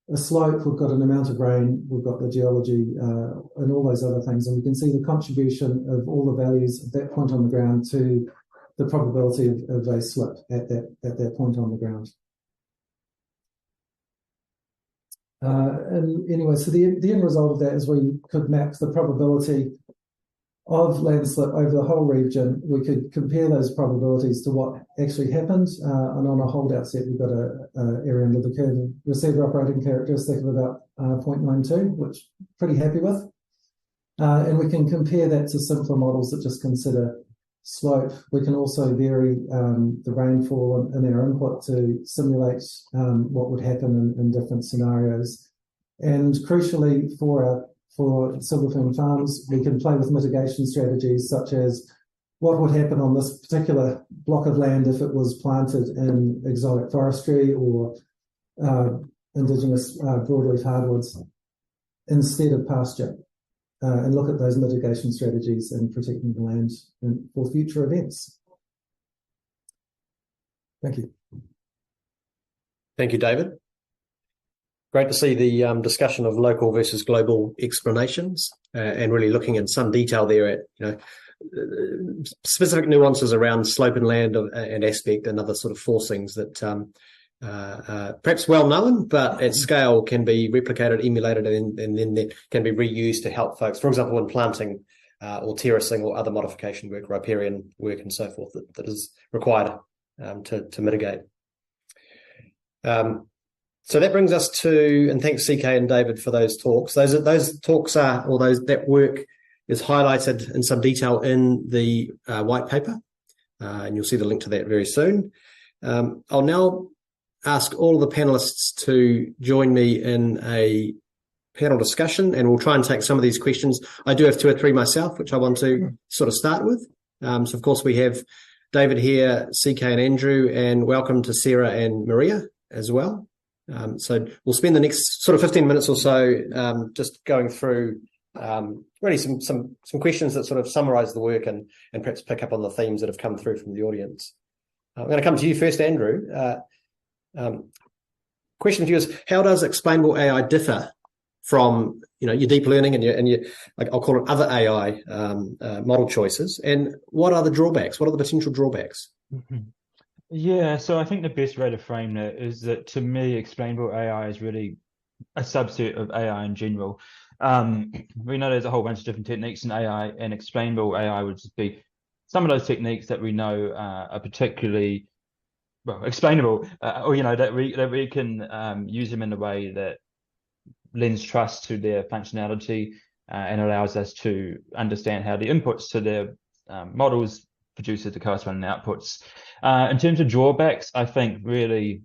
S4: a slope, we've got an amount of rain, we've got the geology, and all those other things. And we can see the contribution of all the values at that point on the ground to the probability of a slip at that point on the ground. And anyway, so the end result of that is we could map the probability of landslip over the whole region. We could compare those probabilities to what actually happened. And on a holdout set, we've got a area under the curve receiver operating characteristic of about 0.92, which I'm pretty happy with. And we can compare that to simpler models that just consider slope. We can also vary the rainfall in our input to simulate what would happen in different scenarios. And crucially for silverfern farms, we can play with mitigation strategies such as what would happen on this particular block of land if it was planted in exotic forestry or indigenous broadleaf hardwoods instead of pasture. And look at those mitigation strategies and protecting the land for future events. Thank you.
S1: Thank you, David. Great to see the discussion of local versus global explanations and really looking in some detail there at specific nuances around slope and land and aspect and other sort of forcings that perhaps well known, but at scale can be replicated, emulated, and then that can be reused to help folks, for example, in planting or terracing or other modification work, riparian work and so forth that is required to mitigate. So that brings us to, and thanks CK and David for those talks. Those talks that work is highlighted in some detail in the white paper, and you'll see the link to that very soon. I'll now ask all of the panelists to join me in a panel discussion, and we'll try and take some of these questions. I do have 2 or 3 myself, which I want to sort of start with. So, of course, we have David here, CK and Andrew, and welcome to Sarah and Maria as well. So we'll spend the next sort of 15 minutes or so just going through really some questions that sort of summarize the work and perhaps pick up on the themes that have come through from the audience. I'm going to come to you first, Andrew. Question for you is, how does explainable AI differ from your deep learning and your I'll call it other AI model choices, and what are the drawbacks? What are the potential drawbacks?
S2: Mm-hmm. Yeah, so I think the best way to frame that is that, to me, explainable AI is really a subset of AI in general. We know there's a whole bunch of different techniques in AI, and explainable AI would just be some of those techniques that we know are particularly well explainable, or that we can use them in a way that lends trust to their functionality and allows us to understand how the inputs to their models produces the corresponding outputs. In terms of drawbacks, I think really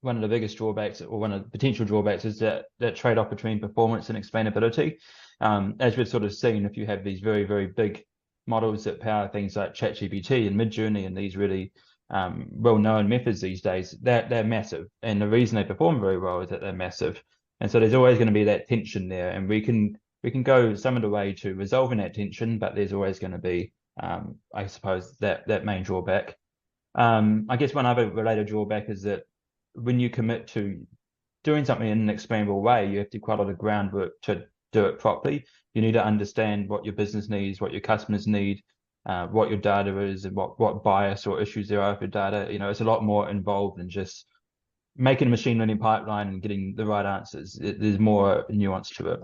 S2: one of the biggest drawbacks, or one of the potential drawbacks, is that trade-off between performance and explainability. As we've sort of seen, if you have these very, very big models that power things like ChatGPT and Midjourney and these really well-known methods these days, they're massive. And the reason they perform very well is that they're massive. And so there's always going to be that tension there. And we can go some of the way to resolving that tension, but there's always going to be, I suppose, that main drawback. I guess one other related drawback is that when you commit to doing something in an explainable way, you have to do quite a lot of groundwork to do it properly. You need to understand what your business needs, what your customers need, what your data is, and what bias or issues there are with your data. It's a lot more involved than just making a machine learning pipeline and getting the right answers. There's more nuance to it.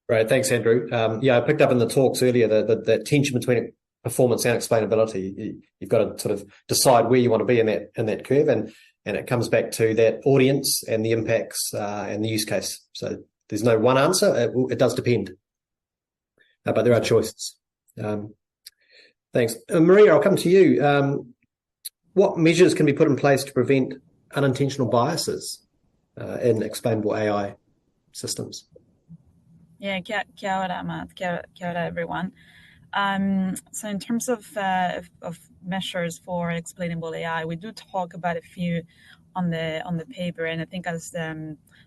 S1: Right, thanks, Andrew. I picked up in the talks earlier that tension between performance and explainability. You've got to sort of decide where you want to be in that curve, and it comes back to that audience and the impacts and the use case. So there's no one answer. It does depend, but there are choices. Thanks, Maria. I'll come to you. What measures can be put in place to prevent unintentional biases in explainable AI systems?
S5: Yeah, kia ora, Matt. Kia ora, everyone. So in terms of measures for explainable AI, we do talk about a few on the paper, and I think as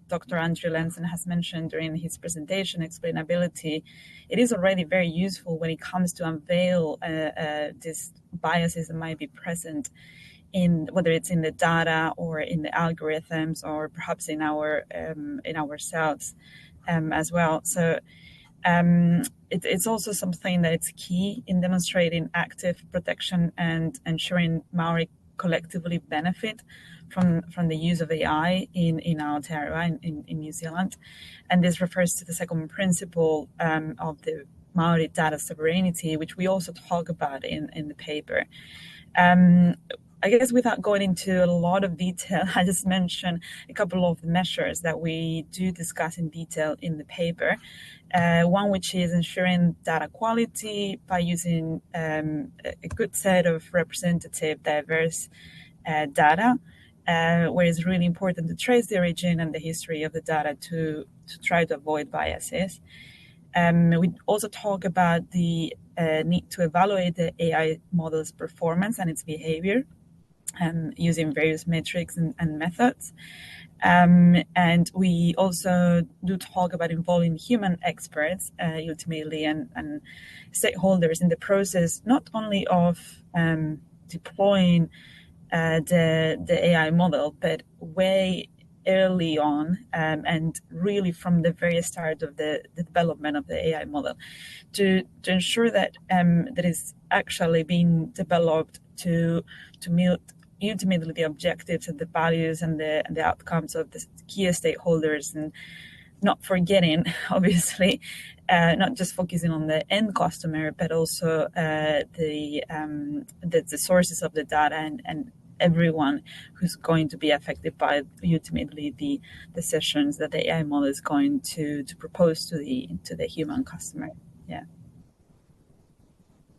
S5: Dr. Andrew Lenson has mentioned during his presentation, explainability, it is already very useful when it comes to unveil these biases that might be present in whether it's in the data or in the algorithms or perhaps in ourselves as well. So it's also something that it's key in demonstrating active protection and ensuring Maori collectively benefit from the use of AI in Aotearoa in New Zealand. And this refers to the second principle of the Maori data sovereignty, which we also talk about in the paper. I guess without going into a lot of detail, I just mentioned a couple of the measures that we do discuss in detail in the paper. One which is ensuring data quality by using a good set of representative, diverse data, where it's really important to trace the origin and the history of the data to try to avoid biases. We also talk about the need to evaluate the AI model's performance and its behavior, using various metrics and methods. And we also do talk about involving human experts, ultimately, and stakeholders in the process, not only of deploying the AI model, but way early on, and really from the very start of the development of the AI model, to ensure that that is actually being developed to meet ultimately the objectives and the values and the outcomes of the key stakeholders, and not forgetting, obviously, not just focusing on the end customer, but also the sources of the data and everyone who's going to be affected by ultimately the decisions that the AI model is going to propose to the human customer. Yeah.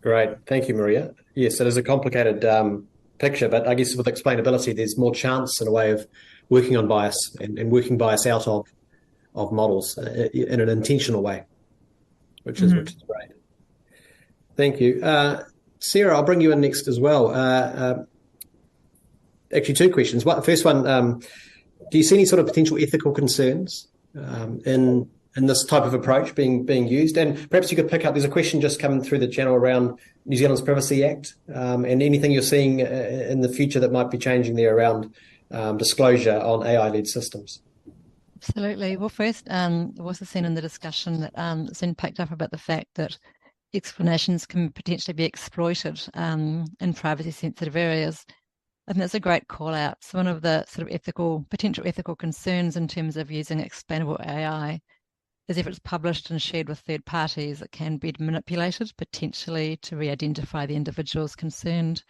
S1: Great, thank you, Maria. Yes, it is a complicated picture, but I guess with explainability, there's more chance in a way of working on bias and working bias out of models in an intentional way, which is great. Thank you. Sarah, I'll bring you in next as well. Actually, two questions. First one, do you see any sort of potential ethical concerns in this type of approach being used? And perhaps you could pick up, there's a question just coming through the channel around New Zealand's Privacy Act, and anything you're seeing in the future that might be changing there around disclosure on AI-led systems.
S6: Absolutely. Well, first, I've also seen in the discussion that it's been picked up about the fact that explanations can potentially be exploited in privacy-sensitive areas. I think that's a great call out. So one of the sort of potential ethical concerns in terms of using explainable AI is if it's published and shared with third parties, it can be manipulated potentially to re-identify the individuals concerned.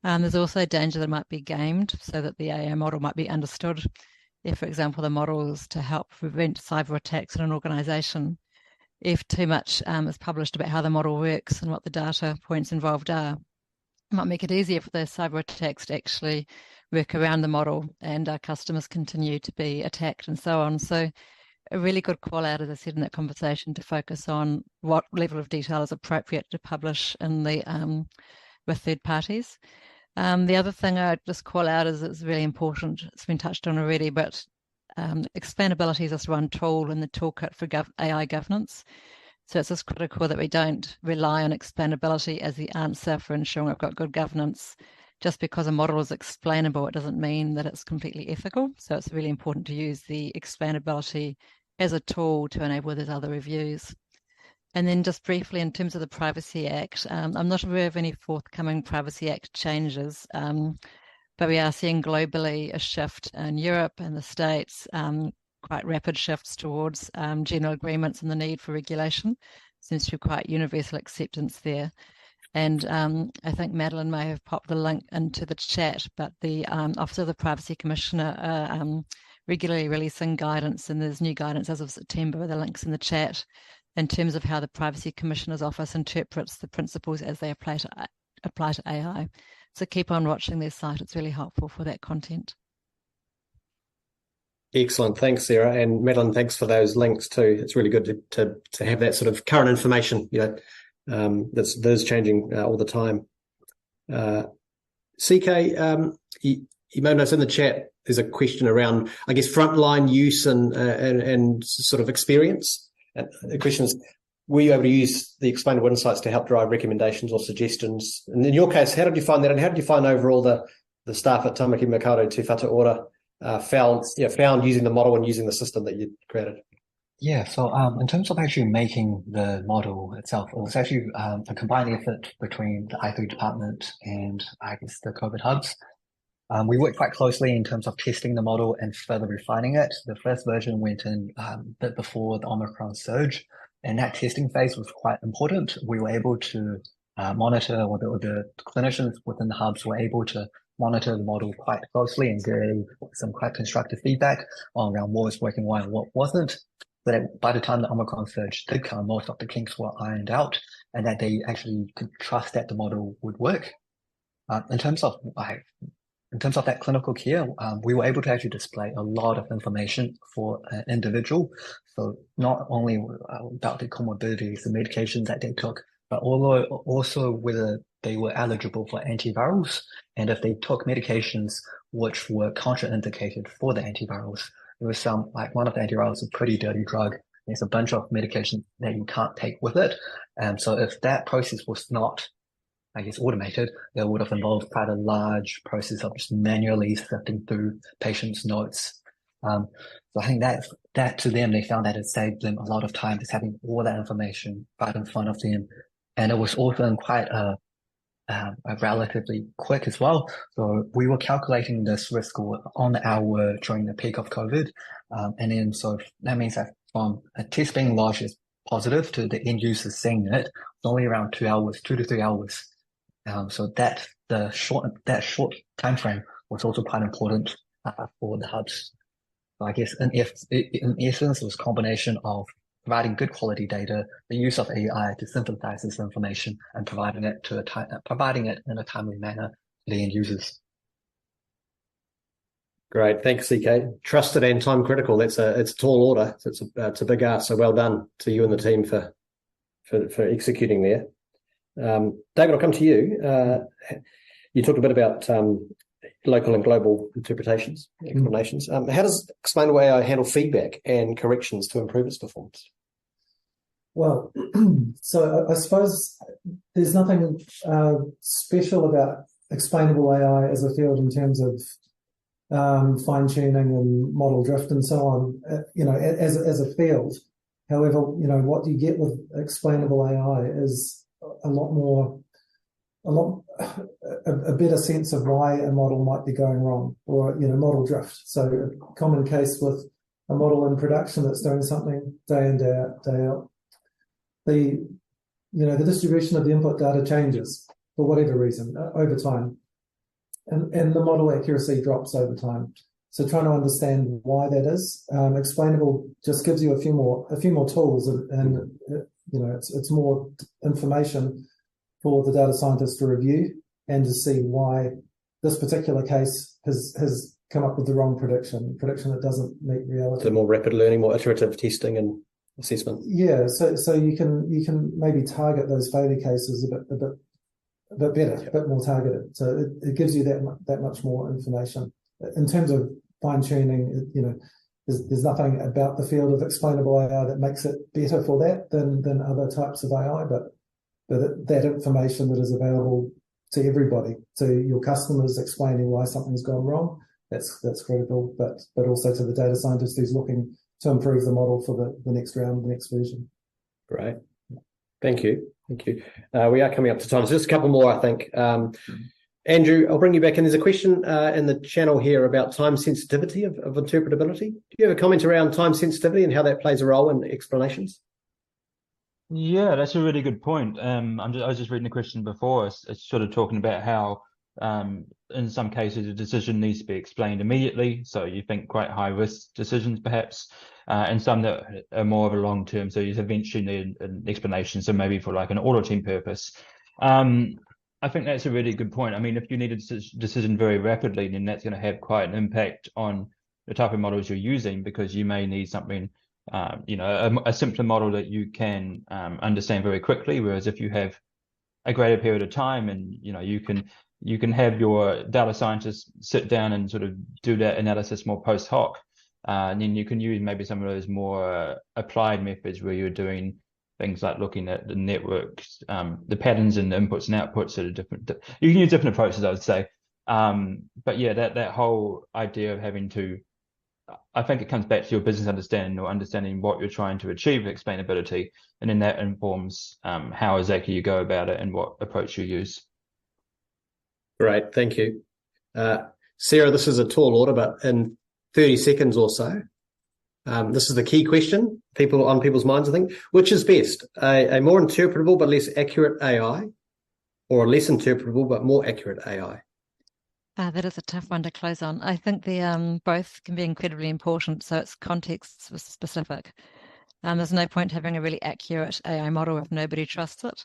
S6: There's also a danger that it might be gamed so that the AI model might be understood. If, for example, the model is to help prevent cyber attacks in an organization, if too much is published about how the model works and what the data points involved are, it might make it easier for those cyber attacks to actually work around the model and our customers continue to be attacked and so on. So a really good call out, as I said in that conversation, to focus on what level of detail is appropriate to publish in the with third parties. The other thing I'd just call out is it's really important, it's been touched on already, but explainability is just one tool in the toolkit for AI governance. So it's just critical that we don't rely on explainability as the answer for ensuring we've got good governance. Just because a model is explainable, it doesn't mean that it's completely ethical. So it's really important to use the explainability as a tool to enable those other reviews. And then just briefly, in terms of the Privacy Act, I'm not aware of any forthcoming Privacy Act changes, but we are seeing globally a shift in Europe and the States, quite rapid shifts towards general agreements and the need for regulation. Seems to be quite universal acceptance there. And I think Madeline may have popped the link into the chat, but the Office of the Privacy Commissioner are regularly releasing guidance, and there's new guidance as of September with the links in the chat in terms of how the Privacy Commissioner's Office interprets the principles as they apply to AI. So keep on watching their site. It's really helpful for that content.
S1: Excellent. Thanks, Sarah. And Madeline, thanks for those links too. It's really good to have that sort of current information, that's changing all the time. CK, you may notice in the chat, there's a question around, I guess, frontline use and sort of experience. And the question is, were you able to use the explainable insights to help drive recommendations or suggestions? And in your case, how did you find that? And how did you find overall the staff at Tamaki Makaurau Te Whatu Ora found using the model and using the system that you created?
S3: Yeah, so in terms of actually making the model itself, it was actually a combined effort between the I3 department and I guess the COVID hubs. We worked quite closely in terms of testing the model and further refining it. The first version went in a bit before the Omicron surge, and that testing phase was quite important. We were able to monitor, or the clinicians within the hubs were able to monitor the model quite closely and gave some quite constructive feedback around what was working well and what wasn't. But by the time the Omicron surge did come, most of the kinks were ironed out, and that they actually could trust that the model would work. In terms of that clinical care, we were able to actually display a lot of information for an individual. So not only about the comorbidities, the medications that they took, but also whether they were eligible for antivirals, and if they took medications which were contraindicated for the antivirals. There was some, like one of the antivirals is a pretty dirty drug. There's a bunch of medication that you can't take with it. So if that process was not, I guess, automated, it would have involved quite a large process of just manually sifting through patients' notes. So I think that to them, they found that it saved them a lot of time just having all that information right in front of them. And it was also in quite a relatively quick as well. So we were calculating this risk score on the hour during the peak of COVID. And then so that means that from a test being lodged as positive to the end user seeing it, it's only around 2 to 3 hours. So that short time frame was also quite important for the hubs. So I guess in essence, it was a combination of providing good quality data, the use of AI to synthesize this information, and providing it in a timely manner to the end users.
S1: Great, thanks, CK. Trusted and time critical. It's a tall order. It's a big ask. So well done to you and the team for executing there. David, I'll come to you. You talked a bit about local and global interpretations, explanations. How does Explainable AI handle feedback and corrections to improve its performance?
S4: Well, so I suppose there's nothing special about Explainable AI as a field in terms of fine-tuning and model drift and so on, as a field. However, what you get with Explainable AI is a lot more a better sense of why a model might be going wrong, or model drift. So a common case with a model in production that's doing something day in, day out. The distribution of the input data changes for whatever reason over time, and the model accuracy drops over time. So trying to understand why that is, Explainable just gives you a few more tools, and it's more information for the data scientist to review and to see why this particular case has come up with the wrong prediction that doesn't meet reality.
S1: So more rapid learning, more iterative testing and assessment.
S4: Yeah, so you can maybe target those failure cases a bit better, a bit more targeted. So it gives you that much more information. In terms of fine tuning, there's nothing about the field of explainable AI that makes it better for that than other types of AI, but that information that is available to everybody, to your customers, explaining why something's gone wrong, that's critical, but also to the data scientist who's looking to improve the model for the next round, the next version.
S1: Great. Thank you. We are coming up to time. So just a couple more, I think. Andrew, I'll bring you back in. There's a question in the channel here about time sensitivity of interpretability. Do you have a comment around time sensitivity and how that plays a role in explanations?
S2: Yeah, that's a really good point. I was just reading the question before. It's sort of talking about how in some cases a decision needs to be explained immediately. So you think quite high risk decisions perhaps, and some that are more of a long term. So you eventually need an explanation. So maybe for like an auditing purpose. I think that's a really good point. I mean, if you need a decision very rapidly, then that's going to have quite an impact on the type of models you're using, because you may need something, a simpler model that you can understand very quickly. Whereas if you have a greater period of time, and you can have your data scientists sit down and sort of do that analysis more post hoc, and then you can use maybe some of those more applied methods where you're doing things like looking at the networks, the patterns and the inputs and outputs that are different. You can use different approaches, I would say. But yeah, that whole idea of having to, I think it comes back to your business understanding, or understanding what you're trying to achieve with explainability, and then that informs how exactly you go about it and what approach you use.
S1: Great, thank you. Sarah, this is a tall order, but in 30 seconds or so, this is the key question on people's minds, I think. Which is best, a more interpretable but less accurate AI, or a less interpretable but more accurate AI?
S6: That is a tough one to close on. I think the both can be incredibly important, so it's context specific. There's no point having a really accurate AI model if nobody trusts it.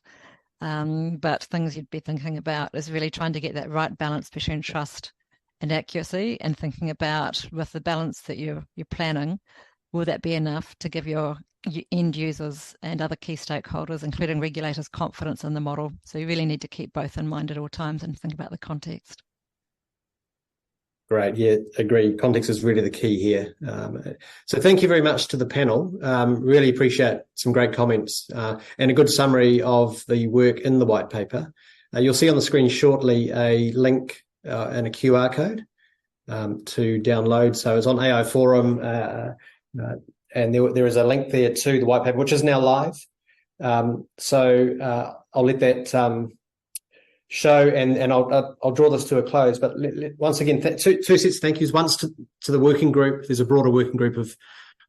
S6: But things you'd be thinking about is really trying to get that right balance between trust and accuracy, and thinking about, with the balance that you're planning, will that be enough to give your end users and other key stakeholders, including regulators, confidence in the model? So you really need to keep both in mind at all times and think about the context.
S1: Great. Yeah, agree. Context is really the key here. So thank you very much to the panel. Really appreciate some great comments and a good summary of the work in the white paper. You'll see on the screen shortly a link and a QR code to download. So it's on AI Forum, and there is a link there to the white paper, which is now live. So I'll let that show, and I'll draw this to a close. But once again, two sets of thank yous. Once to the working group. There's a broader working group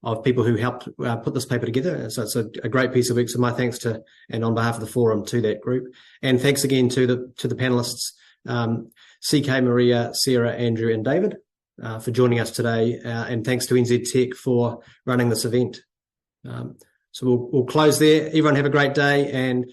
S1: of people who helped put this paper together. So it's a great piece of work. So my thanks to, and on behalf of the forum, to that group. And thanks again to the panelists, CK, Maria, Sarah, Andrew, and David, for joining us today. And thanks to NZ Tech for running this event. So we'll close there. Everyone have a great day, and